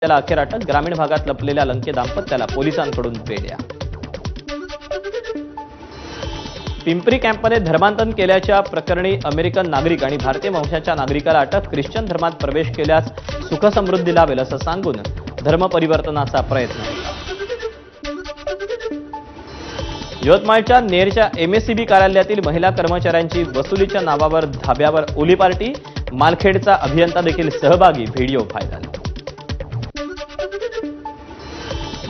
त्याला अखेर अटक. ग्रामीण भागात लपलेल्या लंके दाम्पत्याला पोलिसांकडून बेड्या. पिंपरी कॅम्पमध्ये धर्मांतरण केल्याच्या प्रकरणी अमेरिकन नागरिक आणि भारतीय वंशाच्या नागरिकाला अटक. ख्रिश्चन धर्मात प्रवेश केल्यास सुखसमृद्धी लाभेल असं सांगून धर्म परिवर्तनाचा प्रयत्न. यवतमाळच्या नेरच्या एमएससीबी कार्यालयातील महिला कर्मचाऱ्यांची वसुलीच्या नावावर धाब्यावर ओली पार्टी. मालखेडचा अभियंता देखील सहभागी. Video viral.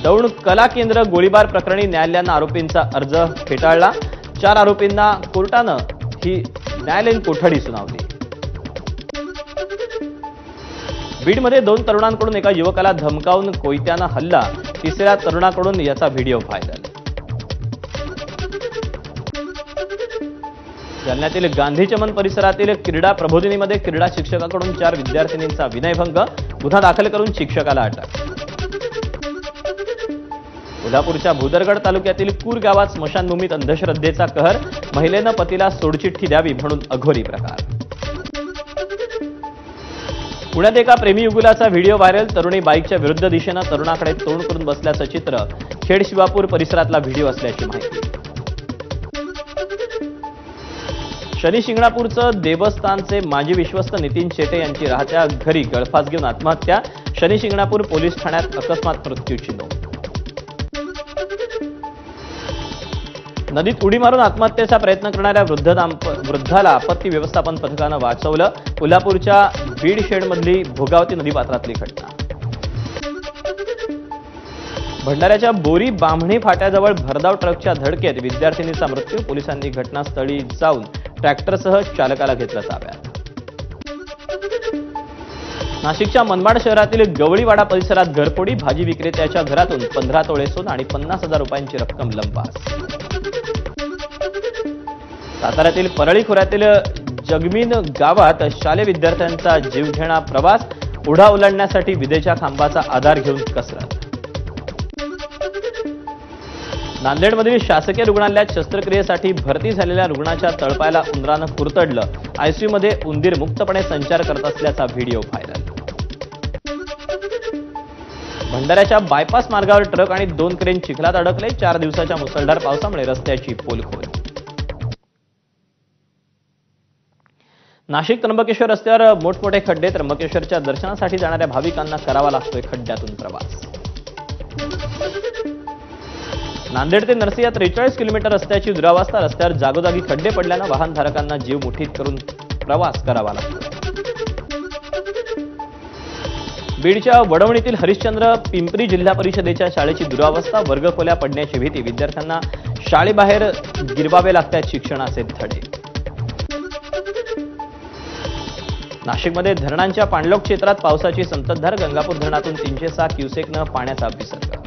दौंड कला केंद्र गोळीबार प्रकरणी न्यायालयानं आरोपींचा अर्ज फेटाळला. 4 आरोपींना कोर्टानं ही न्यायालयीन कोठडी सुनावली. बीडमध्ये 2 तरुणांकडून एका युवकाला धमकावून कोयत्यानं हल्ला. 3ऱ्या तरुणाकडून याचा व्हिडिओ व्हायरल. जालन्यातील गांधी चमन परिसरातील क्रीडा प्रबोधिनीमध्ये क्रीडा शिक्षकाकडून 4 विद्यार्थिनींचा विनयभंग. गुन्हा दाखल करून शिक्षकाला अटक. कोल्हापूरच्या भुदरगड तालुक्यातील कूर गावात स्मशानभूमीत अंधश्रद्धेचा कहर. महिलेनं पतीला सोडचिठ्ठी द्यावी म्हणून अघोरी प्रकार. पुण्यात एका प्रेमी युगुलाचा व्हिडिओ व्हायरल. तरुणी बाईकच्या विरुद्ध दिशेनं तरुणाकडे तोंड करून बसल्याचं चित्र. खेड शिवापूर परिसरातला व्हिडिओ असल्याची माहिती. शनी शिंगणापूरचं देवस्थानचे माजी विश्वस्त नितीन शेटे यांची राहत्या घरी गळफास घेऊन आत्महत्या. शनी शिंगणापूर पोलीस ठाण्यात अकस्मात मृत्यूची नोंद. नदीत उडी मारून आत्महत्येचा प्रयत्न करणाऱ्या वृद्धाला आपत्ती व्यवस्थापन पथकानं वाचवलं. कोल्हापूरच्या बीड शेडमधली भोगावती नदीपात्रातली घटना. भंडाऱ्याच्या बोरी बामणी फाट्याजवळ भरधाव ट्रकच्या धडकेत विद्यार्थिनीचा मृत्यू. पोलिसांनी घटनास्थळी जाऊन ट्रॅक्टरसह चालकाला घेतलं ताब्यात. नाशिकच्या मनमाड शहरातील गवळीवाडा परिसरात घरफोडी. भाजी विक्रेत्याच्या घरातून 15 तोळे सोनं आणि 50,000 रुपयांची रक्कम लंपास. साताऱ्यातील परळी खोऱ्यातील जगमीन गावात शालेय विद्यार्थ्यांचा जीवघेणा प्रवास. ओढा ओलांडण्यासाठी विजेच्या खांबाचा आधार घेऊन कसरत. नांदेडमधील शासकीय रुग्णालयात शस्त्रक्रियेसाठी भरती झालेल्या रुग्णाच्या तळपायाला उंदरानं कुरतडलं. आयसीयूमध्ये उंदीर मुक्तपणे संचार करत असल्याचा व्हिडिओ व्हायरल. भंडाऱ्याच्या बायपास मार्गावर ट्रक आणि 2 क्रेन चिखलात अडकले. 4 दिवसाच्या मुसळधार पावसामुळे रस्त्याची पोलखोल. नाशिक त्र्यंबकेश्वर रस्त्यावर मोठमोठे खड्डे. त्र्यंबकेश्वरच्या दर्शनासाठी जाणाऱ्या भाविकांना करावा लागतोय खड्ड्यातून प्रवास. नांदेड ते नरसी या 43 किलोमीटर रस्त्याची दुरावस्था. रस्त्यावर जागोजागी खड्डे पडल्यानं वाहनधारकांना जीव मुठीत करून प्रवास करावा लागतो. बीडच्या वडवणीतील हरिश्चंद्र पिंपरी जिल्हा परिषदेच्या शाळेची दुरावस्था. वर्गखोल्या पडण्याची भीती. विद्यार्थ्यांना शाळेबाहेर गिरवावे लागतात शिक्षणाचे धडे. नाशिकमध्ये धरणांच्या पाणलोट क्षेत्रात पावसाची संततधार. गंगापूर धरणातून 306 क्युसेकनं पाण्याचा विसर्ग.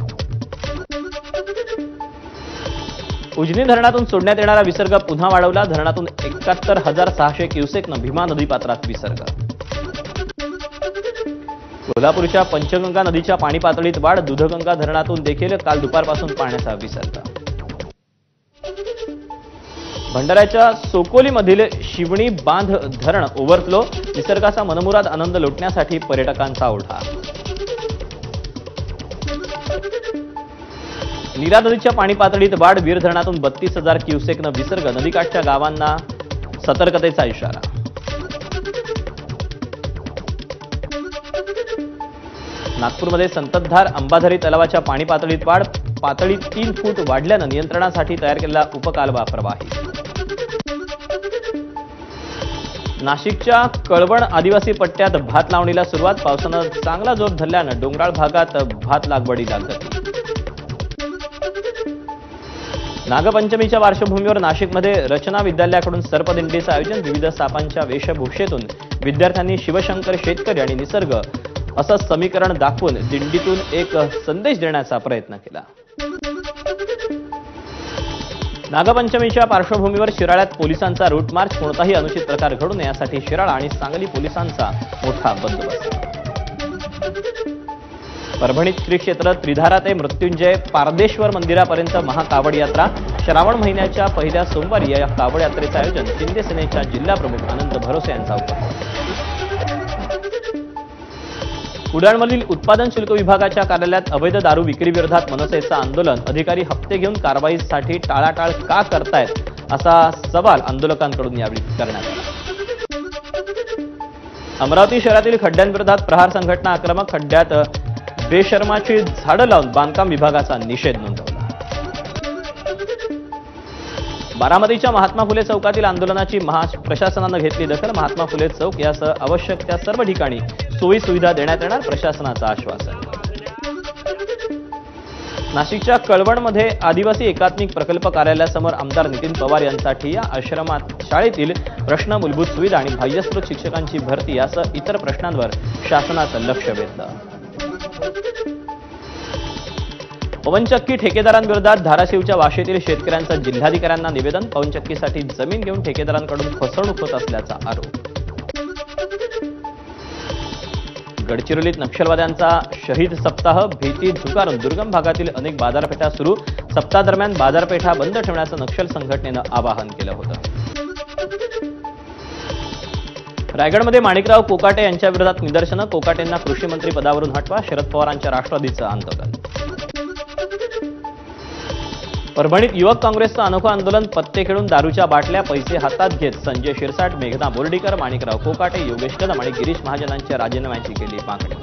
उजनी धरणातून सोडण्यात येणारा विसर्ग पुन्हा वाढवला. धरणातून 71,600 क्युसेकनं भीमा नदीपात्रात विसर्ग. कोल्हापूरच्या पंचगंगा नदीच्या पाणी पातळीत वाढ. दूधगंगा धरणातून देखील काल दुपारपासून पाण्याचा विसर्ग. भंडाऱ्याच्या सोकोलीमधील शिवणी बांध धरण ओव्हरफ्लो. निसर्गाचा मनमुराद आनंद लुटण्यासाठी पर्यटकांचा ओढा. नीरा नदीच्या पाणी पातळीत वाढ. वीर धरणातून 32,000 क्युसेकनं विसर्ग. नदीकाठच्या गावांना सतर्कतेचा इशारा. नागपूरमध्ये संततधार. अंबाझरी तलावाच्या पाणी पातळीत वाढ. पातळी 3 फूट वाढल्यानं नियंत्रणासाठी तयार केलेला उपकालवा प्रवाहित. नाशिकच्या कळवण आदिवासी पट्ट्यात भात लावणीला सुरुवात. पावसानं चांगला जोर धरल्यानं डोंगराळ भागात भात लागवडीला गती. नागपंचमीच्या पार्श्वभूमीवर नाशिकमध्ये रचना विद्यालयाकडून सर्पदिंडीचं आयोजन. विविध सापांच्या वेशभूषेतून विद्यार्थ्यांनी शिवशंकर शेतकरी आणि निसर्ग असं समीकरण दाखवून दिंडीतून एक संदेश देण्याचा प्रयत्न केला. नागपंचमीच्या पार्श्वभूमीवर शिराळ्यात पोलिसांचा रूट मार्च. कोणताही अनुचित प्रकार घडू नये यासाठी शिराळा आणि सांगली पोलिसांचा मोठा बंदोबस्त. परभणीत श्री क्षेत्र त्रिधारा ते मृत्युंजय पारदेश्वर मंदिरापर्यंत महाकावड यात्रा. श्रावण महिन्याच्या पहिल्या सोमवारी या कावड यात्रेचं आयोजन. शिंदे सेनेच्या जिल्हा प्रमुख आनंद भरोसे यांचा उपक्रम. कुडाळमधील उत्पादन शुल्क विभागाच्या कार्यालयात अवैध दारू विक्री विरोधात मनसेचं आंदोलन. अधिकारी हप्ते घेऊन कारवाईसाठी टाळाटाळ का करतायत असा सवाल आंदोलकांकडून यावेळी करण्यात आला. अमरावती शहरातील खड्ड्यांविरोधात प्रहार संघटना आक्रमक. खड्ड्यात बेशर्माची झाडं लावून बांधकाम विभागाचा निषेध नोंदवला. बारामतीच्या महात्मा फुले चौकातील आंदोलनाची प्रशासनानं घेतली दखल. महात्मा फुले चौक यासह आवश्यक त्या सर्व ठिकाणी सोयी सुविधा देण्यात येणार, प्रशासनाचं आश्वासन. नाशिकच्या कळवणमध्ये आदिवासी एकात्मिक प्रकल्प कार्यालयासमोर आमदार नितीन पवार यांसाठी या आश्रमात शाळेतील प्रश्न, मूलभूत सुविधा आणि बाह्यस्रोत शिक्षकांची भरती यासह इतर प्रश्नांवर शासनाचं लक्ष वेधलं. पवनचक्की ठेकेदारांविरोधात धाराशिवच्या वाशीतील शेतकऱ्यांचं जिल्हाधिकाऱ्यांना निवेदन. पवनचक्कीसाठी जमीन घेऊन ठेकेदारांकडून फसवणूक होत असल्याचा आरोप. गडचिरोलीत नक्षलवाद्यांचा शहीद सप्ताह. भीती झुगारून दुर्गम भागातील अनेक बाजारपेठा सुरू. सप्ताहादरम्यान बाजारपेठा बंद ठेवण्याचं नक्षल संघटनेनं आवाहन केलं होतं. रायगडमध्ये माणिकराव कोकाटे यांच्या विरोधात निदर्शनं. कोकाटेंना कृषी मंत्री पदावरून हटवा. शरद पवारांच्या राष्ट्रवादीचं आंदोलन. परभणीत युवक काँग्रेसचं अनोखं आंदोलन. पत्ते खेळून दारूच्या बाटल्या, पैसे हातात घेत संजय शिरसाट, मेघना बोर्डीकर, माणिकराव कोकाटे, योगेश कदम आणि गिरीश महाजनांच्या राजीनाम्याची केली मागणी.